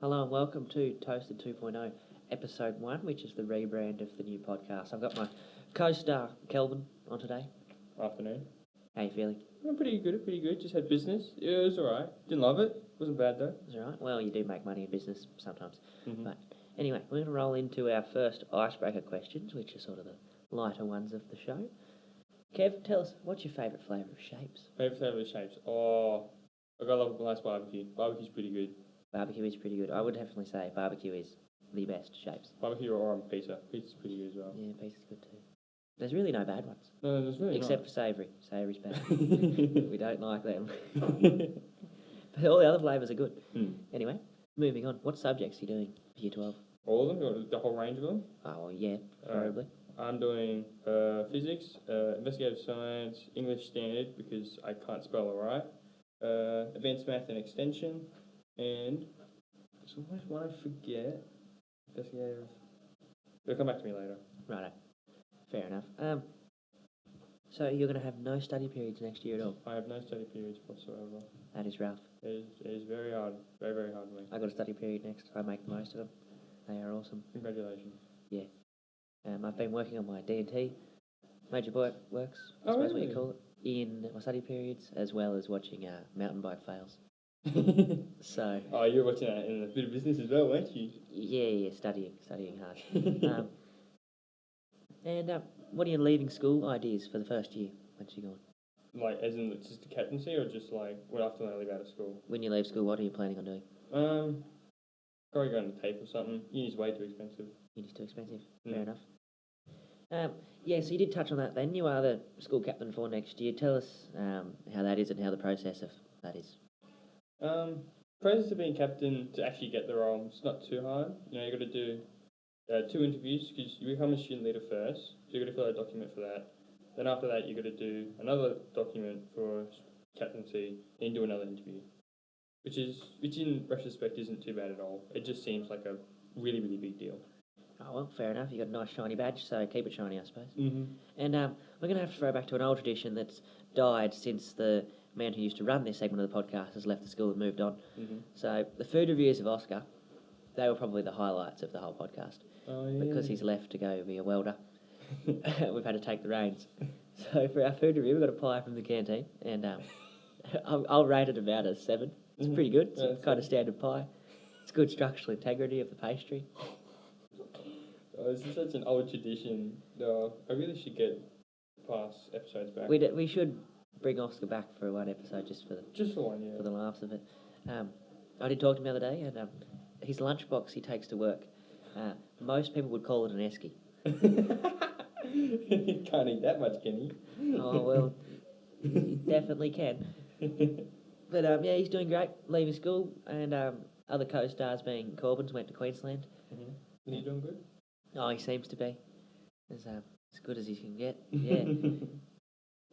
Hello and welcome to Toasted 2.0, Episode 1, which is the rebrand of the new podcast. I've got my co-star, Kelvin, on today. Afternoon. How you feeling? I'm pretty good. Just had business. Yeah, it was alright. Didn't love it. Wasn't bad though. Is it all right? Well, you do make money in business sometimes. Mm-hmm. But anyway, we're going to roll into our first icebreaker questions, which are sort of the lighter ones of the show. Kev, tell us, what's your favourite flavour of shapes? Favourite flavour of shapes? Oh, I love a nice barbecue. Barbecue's pretty good. Barbecue is pretty good. I would definitely say barbecue is the best shapes. Barbecue or on pizza. Pizza's pretty good as well. Yeah, pizza's good too. There's really no bad ones. No, there's really Except not. for savoury. Savoury's bad. We don't like them. But all the other flavours are good. Anyway, moving on. What subjects are you doing for Year 12? All of them? Or the whole range of them? Oh, yeah, probably. I'm doing physics, investigative science, English standard because I can't spell it right, advanced math and extension, and there's always one I forget. Investigative. It'll come back to me later. Righto. Fair enough. So you're going to have no study periods next year at all? I have no study periods whatsoever. That is rough. It is very hard. Very, very hard for me. I got a study period next. I make the most of them. They are awesome. Congratulations. Yeah. I've been working on my D&T major works, I Oh, suppose what really? you call it, in my study periods, as well as watching mountain bike fails. So... Oh, you're watching that in a bit of business as well, weren't you? Yeah, studying hard. And what are your leaving school ideas for the first year once you're gone? Like, as in just the captaincy, or just like after I leave out of school? When you leave school, what are you planning on doing? Probably going to tape or something. Uni's way too expensive. Uni's too expensive. Fair enough. So you did touch on that then. You are the school captain for next year. Tell us how that is and how the process of that is. Process of being captain to actually get the role, it's not too hard. You know, you got to do 2 interviews because you become a student leader first. So you got to fill out a document for that. Then after that, you got to do another document for captaincy and do another interview, which in retrospect isn't too bad at all. It just seems like a really, really big deal. Oh, well, fair enough. You got a nice shiny badge, so keep it shiny, I suppose. Mm-hmm. And we're going to have to throw back to an old tradition that's died since the man who used to run this segment of the podcast has left the school and moved on. Mm-hmm. So the food reviews of Oscar, they were probably the highlights of the whole podcast. Oh, yeah. Because he's left to go be a welder. We've had to take the reins. So for our food review, we've got a pie from the canteen, and I'll rate it about a 7. It's pretty good. It's kind of standard pie. It's good structural integrity of the pastry. Oh, this is such an old tradition. I really should get past episodes back. We should bring Oscar back for one episode just for one, yeah. for the laughs of it. I did talk to him the other day, and his lunchbox he takes to work. Most people would call it an esky. He can't eat that much, can he? Oh, well, he definitely can. But, he's doing great, leaving school, and other co-stars being Corbyn's went to Queensland. Mm-hmm. Is he doing good? Oh, he seems to be. As good as he can get, yeah.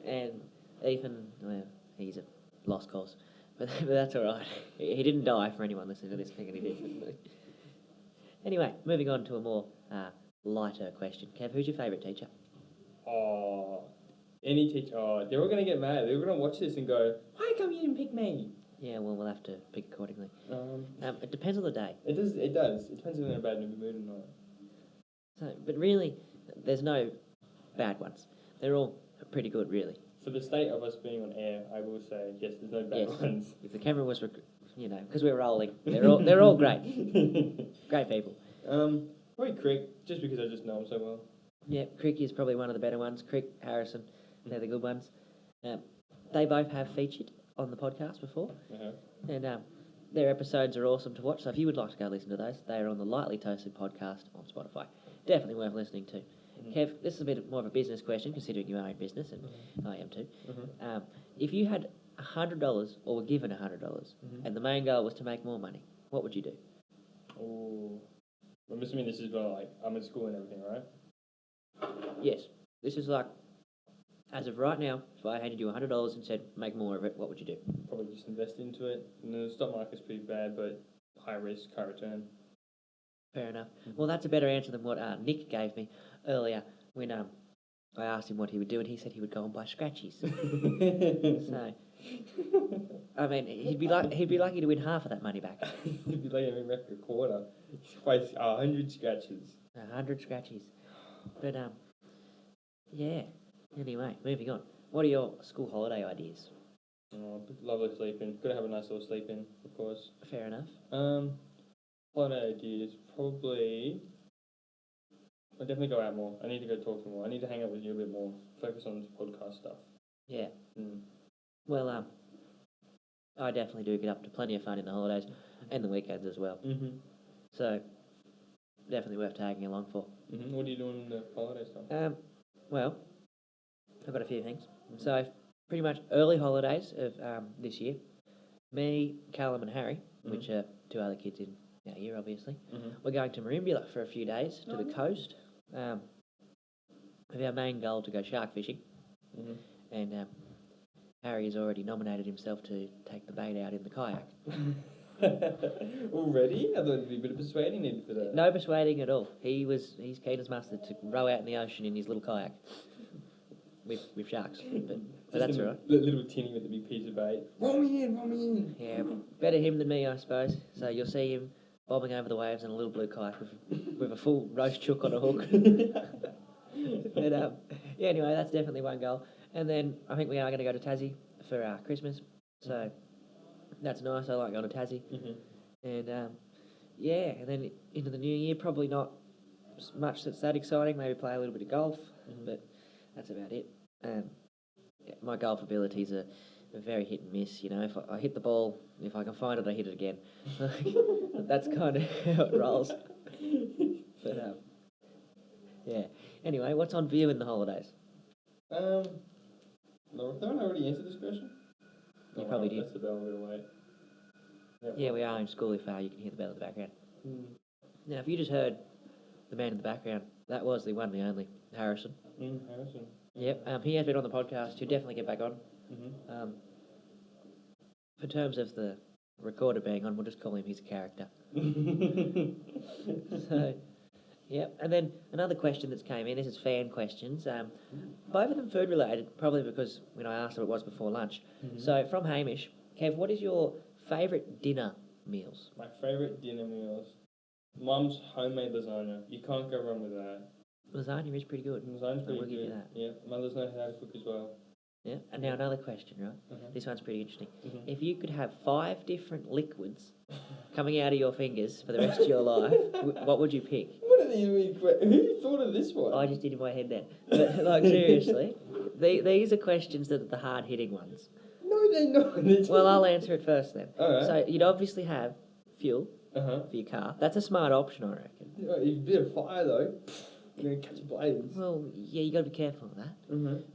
And Ethan, well, he's a lost cause. But that's all right. He didn't die for anyone listening to this thinking he did. Anyway, moving on to a more lighter question. Kev, who's your favourite teacher? Oh, any teacher. Oh, they're all going to get mad. They're going to watch this and go, "Why come you didn't pick me?" Yeah, well, we'll have to pick accordingly. It depends on the day. It does. It does. It depends if they're in a bad mood or not. So, but really, there's no bad ones. They're all pretty good, really. For the state of us being on air, I will say yes. There's no bad ones. If the camera was, because we're rolling, they're all great, great people. Probably Crick, just because I just know him so well. Yeah, Crick is probably one of the better ones. Crick, Harrison, they're the good ones. They both have featured on the podcast before, and their episodes are awesome to watch. So if you would like to go listen to those, they are on the Lightly Toasted podcast on Spotify. Definitely worth listening to. Kev, this is a bit more of a business question, considering you are in business, and I am too. If you had $100 or were given $100, and the main goal was to make more money, what would you do? Oh, I'm assuming this is like I'm in school and everything, right? Yes. This is like, as of right now, if I handed you $100 and said make more of it, what would you do? Probably just invest into it. And the stock market's pretty bad, but high risk, high return. Fair enough. Well, that's a better answer than what Nick gave me earlier when I asked him what he would do, and he said he would go and buy scratchies. So, I mean, he'd be lucky to win half of that money back. He'd be lucky to win back a quarter. He's placed 100 scratches. 100 scratchies. But yeah. Anyway, moving on. What are your school holiday ideas? Oh, lovely sleeping. Gotta have a nice little sleep in, of course. Fair enough. Holiday ideas, probably. I'll definitely go out more. I need to go talk to more. I need to hang out with you a bit more. Focus on this podcast stuff. Yeah. Well, I definitely do get up to plenty of fun in the holidays and the weekends as well. Mm-hmm. So, definitely worth tagging along for. Mm-hmm. What are you doing in the holiday stuff? Well, I've got a few things. So, pretty much early holidays of this year, me, Callum and Harry, which are two other kids in our year, obviously, we're going to Merimbula for a few days to the coast with our main goal to go shark fishing. And Harry has already nominated himself to take the bait out in the kayak. Already? I thought there'd be a bit of persuading needed for that. No persuading at all. He's keen as mustard to row out in the ocean in his little kayak with sharks. But that's all right. Little tinny with a big piece of bait. Roll me in. Yeah, better him than me, I suppose. So you'll see him bobbing over the waves in a little blue kayak with a full roast chook on a hook. But yeah, anyway, that's definitely one goal. And then I think we are going to go to Tassie for Christmas. So that's nice. I like going to Tassie. And yeah, and then into the new year, probably not much that's that exciting. Maybe play a little bit of golf, but that's about it. Yeah, my golf abilities are very hit and miss. You know, if I hit the ball, if I can find it, I hit it again. That's kind of how it rolls. But yeah. Anyway, what's on view in the holidays? No, haven't I already answered this question? You probably did. That's the bell, we'll wait. Yep. Yeah, we are in school. If you can hear the bell in the background. Now, if you just heard the man in the background, that was the one, the only Harrison. Harrison. Yep. He has been on the podcast. He'll definitely get back on. For terms of the recorder being on, we'll just call him his character. So, yep. And then another question that's came in. This is fan questions. Both of them food related, probably because when I asked what it was before lunch. So from Hamish, Kev, what is your favourite dinner meals? My favourite dinner meals. Mum's homemade lasagna. You can't go wrong with that. Lasagna is pretty good. Lasagna's pretty I will give you good. that. Yeah, mother's know how to cook as well. Yeah. And now another question, right? This one's pretty interesting. If you could have 5 different liquids coming out of your fingers for the rest of your life, what would you pick? What are these? Who thought of this one? I just did in my head then. But, like, seriously, these are questions that are the hard-hitting ones. No, they're not. Well, I'll answer it first then. All right. So you'd obviously have fuel for your car. That's a smart option, I reckon. A bit of fire, though. You're going to catch blades. Well, yeah, you got to be careful of that.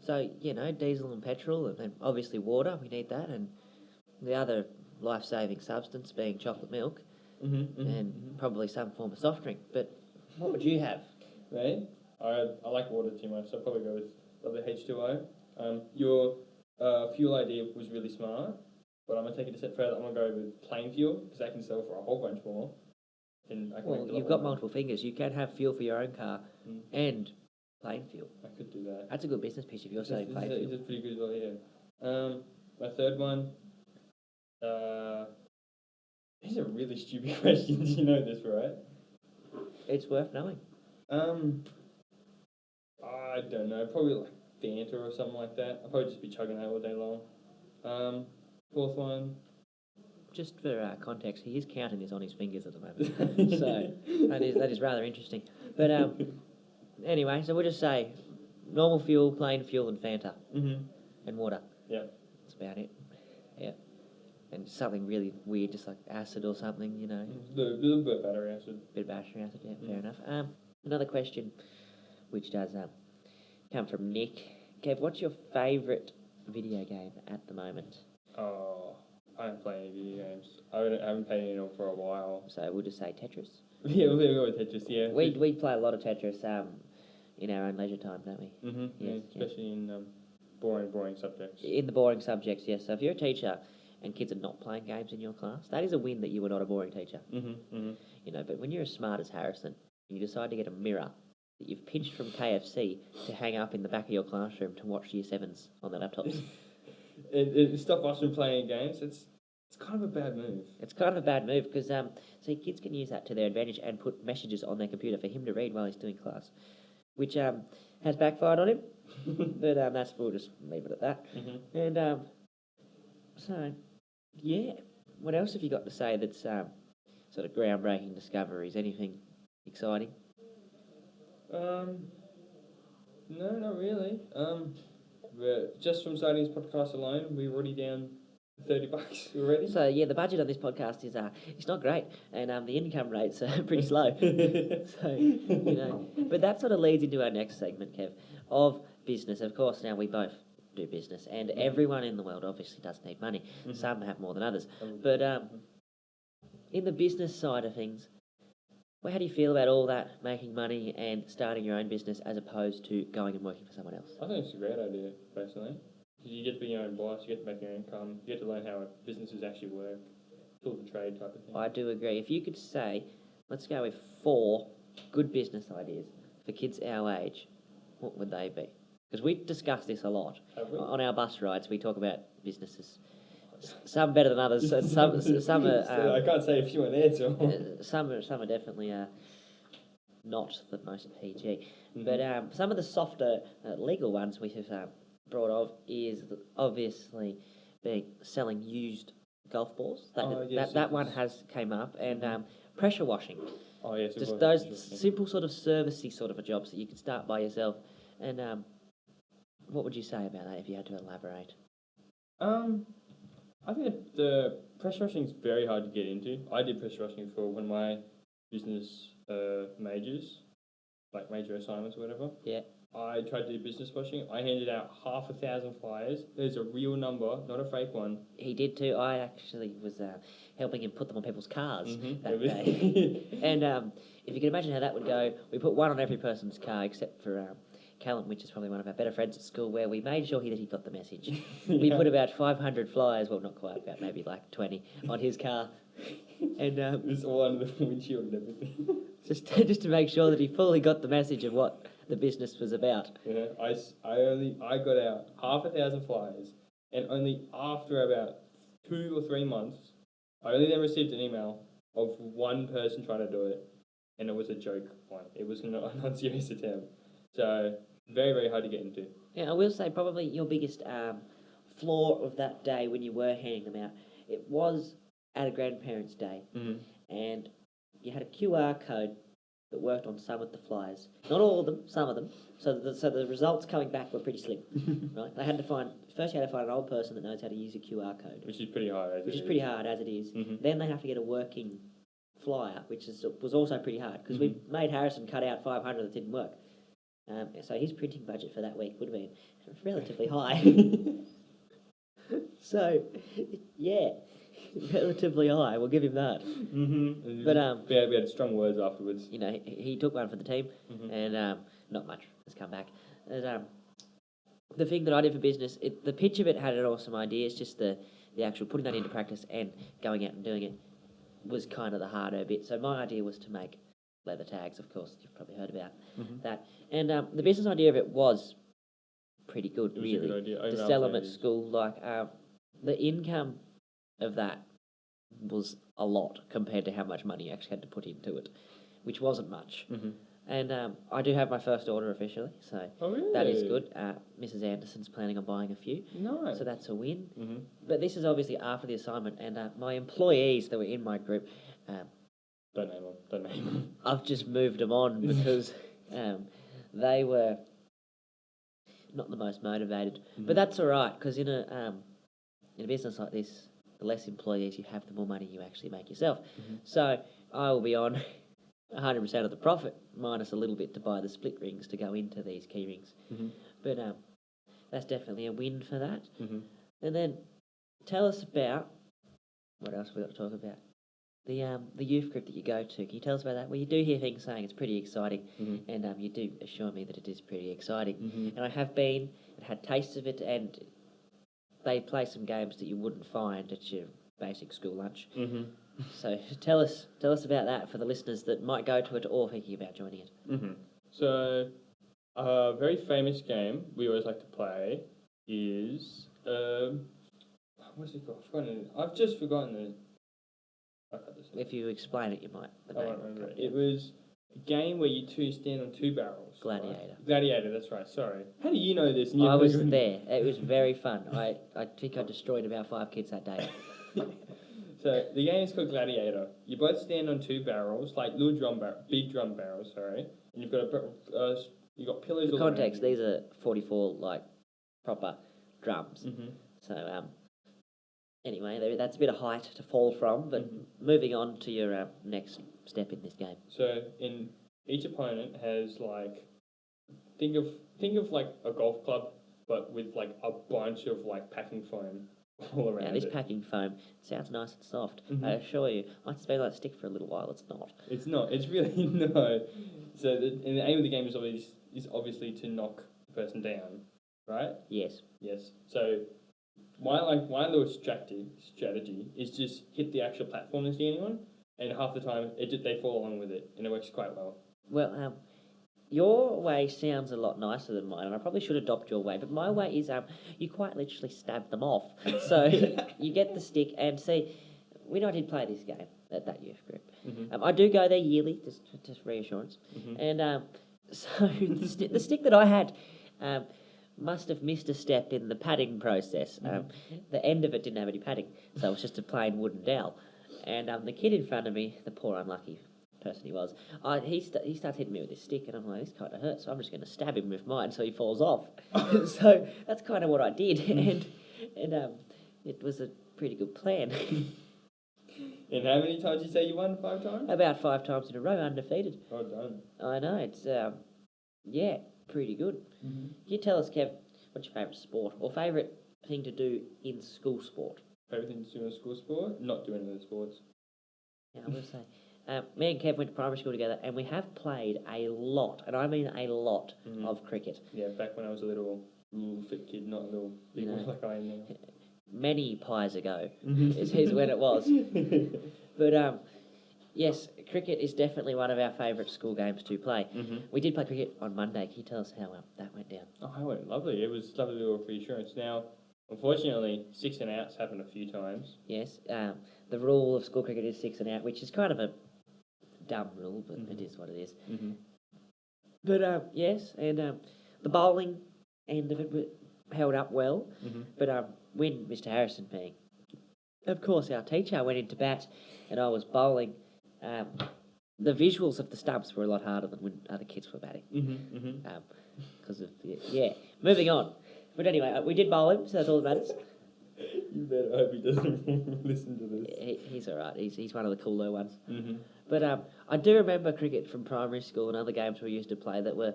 So, you know, diesel and petrol, and then obviously water, we need that, and the other life-saving substance being chocolate milk, and probably some form of soft drink. But what would you have? Right? I like water too much, so I'd probably go with H2O. Your fuel idea was really smart, but I'm going to take it a step further. I'm going to go with plain fuel, because that can sell for a whole bunch more. And I can Well, you've got multiple fingers. You can have fuel for your own car and plain fuel. I could do that. That's a good business pitch if you're selling plain fuel. It's pretty good as well, yeah. My third one, these are really stupid questions. You know this, right? It's worth knowing. I don't know. Probably like Fanta or something like that. I'll probably just be chugging that all day long. Fourth one. Just for context, he is counting this on his fingers at the moment. So that is rather interesting. But anyway, so we'll just say normal fuel, plain fuel, and Fanta. And water. Yeah. That's about it. Yeah. And something really weird, just like acid or something, you know. A little bit of battery acid. Bit of battery acid, yeah, fair enough. Another question, which does come from Nick. Kev, what's your favourite video game at the moment? Oh, I don't play any video games. I haven't played any for a while. So we'll just say Tetris. Yeah, we'll go with Tetris, yeah. We play a lot of Tetris in our own leisure time, don't we? Yeah, especially in boring subjects. In the boring subjects, yes. So if you're a teacher and kids are not playing games in your class, that is a win that you were not a boring teacher. You know, but when you're as smart as Harrison, you decide to get a mirror that you've pinched from KFC to hang up in the back of your classroom to watch Year 7s on their laptops. Stop us from playing games. It's kind of a bad move. It's kind of a bad move because so kids can use that to their advantage and put messages on their computer for him to read while he's doing class, which has backfired on him. But we'll just leave it at that. Mm-hmm. And so, yeah, what else have you got to say that's sort of groundbreaking discoveries? Anything exciting? No, not really. Just from starting this podcast alone, we're already down $30 already. So yeah, the budget on this podcast is it's not great, and the income rates are pretty slow. So but that sort of leads into our next segment, Kev, of business. Of course, now we both do business, and everyone in the world obviously does need money. Mm-hmm. Some have more than others, but in the business side of things, well, how do you feel about all that, making money and starting your own business as opposed to going and working for someone else? I think it's a great idea, personally. Because you get to be your own boss, you get to make your income, you get to learn how businesses actually work, tool the trade type of thing. I do agree. If you could say, let's go with 4 good business ideas for kids our age, what would they be? Because we discuss this a lot. On our bus rides, we talk about businesses. Some better than others. Some are. I can't say if you want to answer. Some are definitely not the most PG. Mm-hmm. But some of the softer legal ones we have brought of is obviously selling used golf balls. That one has came up, and pressure washing. Oh yes, just those simple sort of servicey sort of jobs that you can start by yourself. And what would you say about that if you had to elaborate? I think the pressure washing is very hard to get into. I did pressure washing for one of my business majors, like major assignments or whatever. Yeah. I tried to do business washing. I handed out 1,000 flyers. There's a real number, not a fake one. He did too. I actually was helping him put them on people's cars that day. And if you can imagine how that would go, we put one on every person's car except for Kelvin, which is probably one of our better friends at school, where we made sure that he got the message. We put about 500 flyers, well, not quite, about maybe like 20 on his car. And it was all under the windshield and everything. just to make sure that he fully got the message of what the business was about. Yeah, I got out 1,000 flyers, and only after about 2 or 3 months, I only then received an email of one person trying to do it, and it was a joke one. It was not a non-serious attempt. So very, very hard to get into. Yeah, I will say probably your biggest flaw of that day when you were handing them out, it was at a grandparents' day, and you had a QR code that worked on some of the flyers. Not all of them, some of them. So the results coming back were pretty slim, right? You had to find an old person that knows how to use a QR code. Which is pretty hard as it is. Then they have to get a working flyer, which was also pretty hard, because we made Harrison cut out 500 that didn't work. So his printing budget for that week would have been relatively high. So, yeah, relatively high. We'll give him that. Mm-hmm. But we had strong words afterwards. He took one for the team, and not much has come back. And, the thing that I did for business, the pitch of it had an awesome idea. It's just the actual putting that into practice and going out and doing it was kind of the harder bit. So my idea was to make leather tags, of course. You've probably heard about that. And the business idea of it was pretty good, really. It was a good idea. To sell them at school, the income of that was a lot compared to how much money you actually had to put into it, which wasn't much. And I do have my first order officially, so that is good. Mrs. Anderson's planning on buying a few, so that's a win. But this is obviously after the assignment, and my employees that were in my group, don't name them. I've just moved them on because they were not the most motivated. But that's all right, because in a business like this, the less employees you have, the more money you actually make yourself. So I will be on 100% of the profit, minus a little bit to buy the split rings to go into these key rings. But that's definitely a win for that. And then tell us about, what else have we got to talk about? The youth group that you go to. Can you tell us about that? Well, you do hear things saying it's pretty exciting, and you do assure me that it is pretty exciting. And I have been and had tastes of it, and they play some games that you wouldn't find at your basic school lunch. So tell us about that for the listeners that might go to it or thinking about joining it. So, a very famous game we always like to play is what's it called? I've just forgotten it. I can't just say. If you explain it, you might. I won't remember it. It was a game where you stand on two barrels. Gladiator. Right? Gladiator, that's right. Sorry. How do you know this? I was there. It was very fun. I think I destroyed about 5 kids that day. So the game is called Gladiator. You both stand on two barrels, like big drum barrels. Sorry, and you've got you've got pillars. For context, these are 44 like proper drums. Mm-hmm. So anyway, that's a bit of height to fall from. But moving on to your next step in this game. So each opponent has like think of like a golf club, but with like a bunch of like packing foam all around. Now, this packing foam sounds nice and soft. I assure you, I expect that to stick for a little while. It's not. It's not. It's really no. So and the aim of the game is obviously to knock the person down, right? Yes. Yes. So my little strategy is just hit the actual platform and see anyone, and half the time they fall along with it, and it works quite well. Well, your way sounds a lot nicer than mine, and I probably should adopt your way. But my way is you quite literally stab them off. So you get the stick and see. I did play this game at that youth group. I do go there yearly, just reassurance. And so the stick that I had must have missed a step in the padding process. The end of it didn't have any padding, so it was just a plain wooden dowel. And the kid in front of me, the poor unlucky person he was, he starts hitting me with his stick, and I'm like, this kind of hurts, so I'm just going to stab him with mine so he falls off. So that's kind of what I did, and it was a pretty good plan. And how many times did you say you won? 5 times? About 5 times in a row, undefeated. Oh, done. I know, it's pretty good. You tell us, Kev, what's your favourite sport or favourite thing to do in school sport? Favourite thing to do in school sport? Not do any of the sports. Yeah, I will say. Me and Kev went to primary school together, and we have played a lot, and I mean a lot, of cricket. Yeah, back when I was a little fit kid, not a little big one like I am now. Many pies ago is when it was. But yes, cricket is definitely one of our favourite school games to play. We did play cricket on Monday. Can you tell us how that went down? Oh, it went lovely. It was lovely little reassurance. Now, unfortunately, 6 and outs happened a few times. Yes, the rule of school cricket is 6 and out, which is kind of a dumb rule, but it is what it is. But yes, and the bowling end of it held up well. But when Mr. Harrison, being, of course, our teacher, went into bat and I was bowling, the visuals of the stumps were a lot harder than when other kids were batting. Because of moving on. But anyway, we did bowl him, so that's all that matters. You better hope he doesn't listen to this. He's all right. He's one of the cooler ones. But I do remember cricket from primary school and other games we used to play that were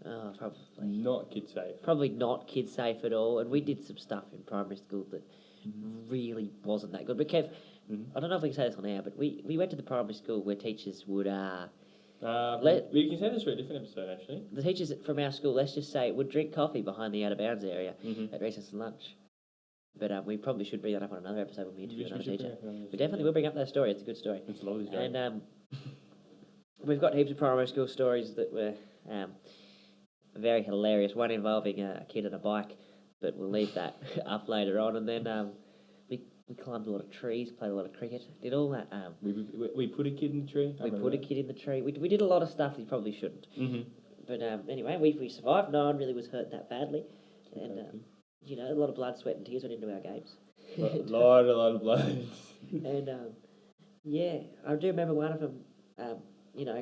probably not kid safe. Probably not kid safe at all. And we did some stuff in primary school that really wasn't that good. But Kev, I don't know if we can say this on air, but we went to the primary school where teachers would we can say this for a different episode, actually. The teachers from our school, let's just say, would drink coffee behind the out-of-bounds area at recess and lunch. But we probably should bring that up on another episode when we interview another teacher. We definitely will bring up that story. It's a good story. It's a lovely story. And we've got heaps of primary school stories that were very hilarious. One involving a kid on a bike, but we'll leave that up later on. And then we climbed a lot of trees, played a lot of cricket, did all that. We put a kid in the tree. We put a kid in the tree. We did a lot of stuff you probably shouldn't. But anyway, we survived. No one really was hurt that badly. And a lot of blood, sweat and tears went into our games. A lot of blood. And I do remember one of them,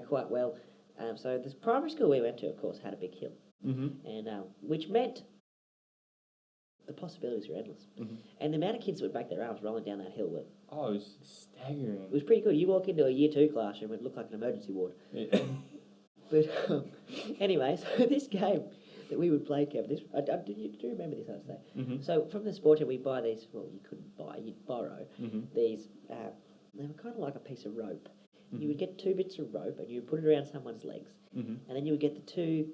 quite well. So this primary school we went to, of course, had a big hill. And which meant the possibilities were endless. And the amount of kids that would break their arms rolling down that hill were... Oh, it was staggering. It was pretty good. You walk into a Year 2 classroom and it looked like an emergency ward. Yeah. But anyway, so this game that we would play, Kevin, you do remember this, I'd say. So from the sport team, we buy these, well, you couldn't buy, you'd borrow these, they were kind of like a piece of rope. You would get 2 bits of rope and you would put it around someone's legs. And then you would get the 2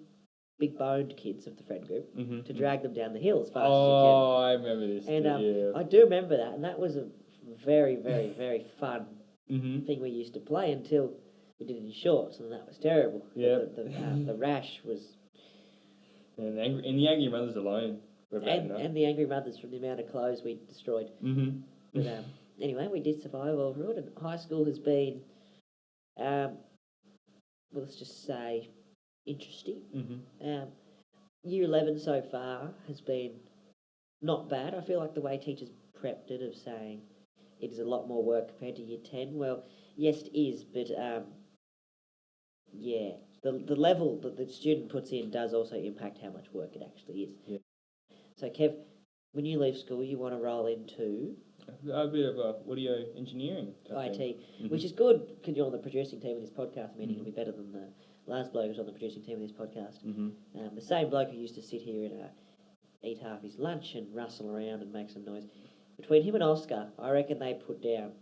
big boned kids of the friend group to drag them down the hill as fast as you can. Oh, I remember this. And I do remember that, and that was a very, very, very fun thing we used to play until we did it in shorts, and that was terrible. Yeah. The rash was... And the angry mothers alone were bad enough. And the angry mothers from the amount of clothes we destroyed. Mm-hmm. But anyway, we did survive overall, and high school has been, well, let's just say, interesting. Mm-hmm. Year 11 so far has been not bad. I feel like the way teachers prepped it of saying it is a lot more work compared to year 10. Well, yes, it is, but yeah, the level that the student puts in does also impact how much work it actually is. Yeah. So, Kev, when you leave school, you want to roll into a bit of audio engineering type IT, thing. which is good because you're on the producing team of this podcast, meaning it'll be better than the last bloke who's on the producing team of this podcast. Mm-hmm. The same bloke who used to sit here and eat half his lunch and rustle around and make some noise. Between him and Oscar, I reckon they put down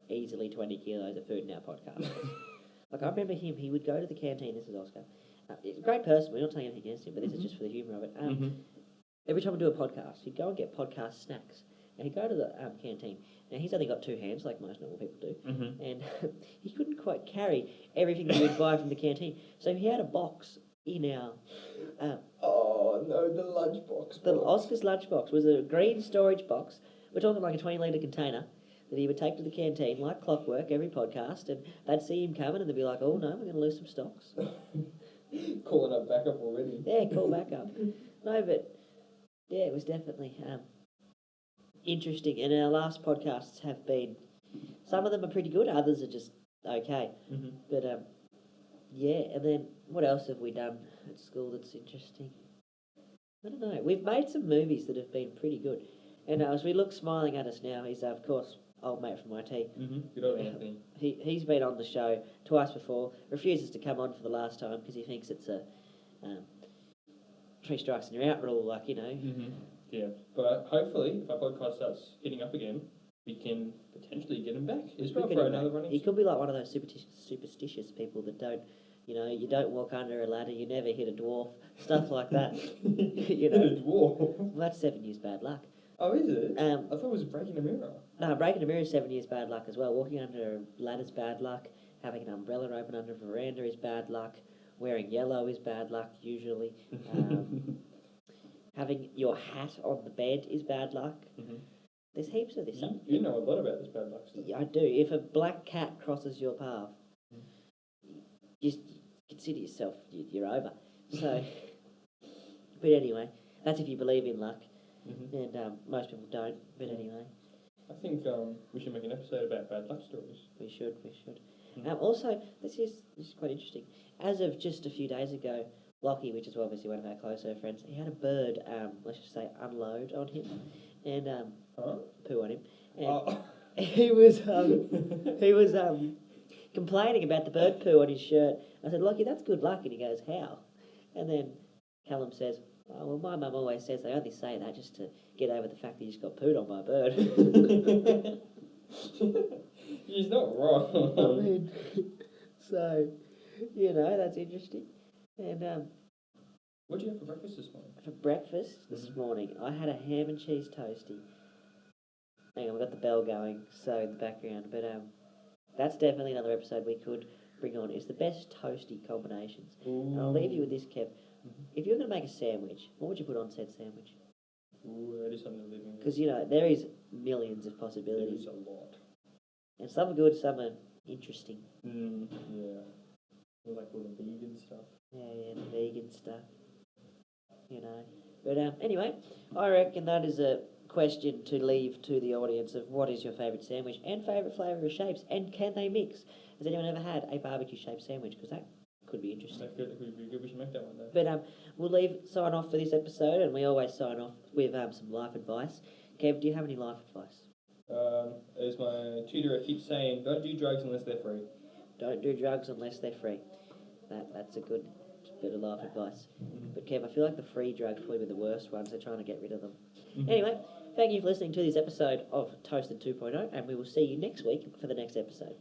easily 20 kilos of food in our podcast. Like, I remember him, he would go to the canteen, this is Oscar. He's a great person, we're not saying anything against him, but this is just for the humour of it. Every time we do a podcast, he'd go and get podcast snacks. And he'd go to the canteen. Now, he's only got 2 hands, like most normal people do. Mm-hmm. And he couldn't quite carry everything that we'd buy from the canteen. So he had a box in our... oh, no, the lunchbox. Oscar's lunchbox was a green storage box. We're talking like a 20-litre container that he would take to the canteen like clockwork every podcast. And they'd see him coming and they'd be like, oh, no, we're going to lose some stocks. Calling up backup already. Yeah, call back up. No, but... yeah, it was definitely... interesting, and our last podcasts have been, some of them are pretty good, others are just okay. Mm-hmm. But yeah, and then what else have we done at school that's interesting? I don't know. We've made some movies that have been pretty good, and as we look smiling at us now, he's of course old mate from IT. Mm-hmm. Good old Anthony. He's been on the show twice before. Refuses to come on for the last time because he thinks it's a 3 strikes and you're out rule, like, you know. Mm-hmm. Yeah, but hopefully, if our podcast starts hitting up again, we can potentially get him back as well for another running. He could be like one of those superstitious people that don't, you know, you don't walk under a ladder, you never hit a dwarf, stuff like that. You know, hit a dwarf? Well, that's 7 years bad luck. Oh, is it? I thought it was breaking a mirror. No, breaking a mirror is 7 years bad luck as well. Walking under a ladder's bad luck. Having an umbrella open under a veranda is bad luck. Wearing yellow is bad luck, usually. Having your hat on the bed is bad luck. Mm-hmm. There's heaps of this. You know a lot about this bad luck stuff. Yeah, I do. If a black cat crosses your path, just consider yourself, you're over. So, but anyway, that's if you believe in luck. Mm-hmm. And most people don't, but anyway. I think we should make an episode about bad luck stories. We should. Mm-hmm. Also, this is quite interesting. As of just a few days ago, Lockie, which is obviously one of our closer friends, he had a bird, let's just say, unload on him, and poo on him. And he was complaining about the bird poo on his shirt. I said, Lockie, that's good luck, and he goes, how? And then Callum says, oh, well, my mum always says they only say that just to get over the fact that you just got pooed on by a bird. He's not wrong. I mean, so, you know, that's interesting. And what did you have for breakfast this morning? For breakfast this morning, I had a ham and cheese toastie. Hang on, we've got the bell going, so in the background. But that's definitely another episode we could bring on. It's the best toasty combinations. And I'll leave you with this, Kev. Mm-hmm. If you're going to make a sandwich, what would you put on said sandwich? Ooh, that is something to live in. Because, you know, there is millions of possibilities. There is a lot. And some are good, some are interesting. Yeah. I like all the vegan stuff. Yeah, the vegan stuff. You know. But anyway, I reckon that is a question to leave to the audience of what is your favourite sandwich and favourite flavour of shapes, and can they mix? Has anyone ever had a barbecue-shaped sandwich? Because that could be interesting. That could be good. We should make that one, though. But we'll sign off for this episode, and we always sign off with some life advice. Kev, do you have any life advice? As my tutor keeps saying, don't do drugs unless they're free. Don't do drugs unless they're free. That's a good bit of life advice. Mm-hmm. But Kev, I feel like the free drugs probably the worst ones. They're trying to get rid of them. Mm-hmm. Anyway, thank you for listening to this episode of Toasted 2.0, and we will see you next week for the next episode.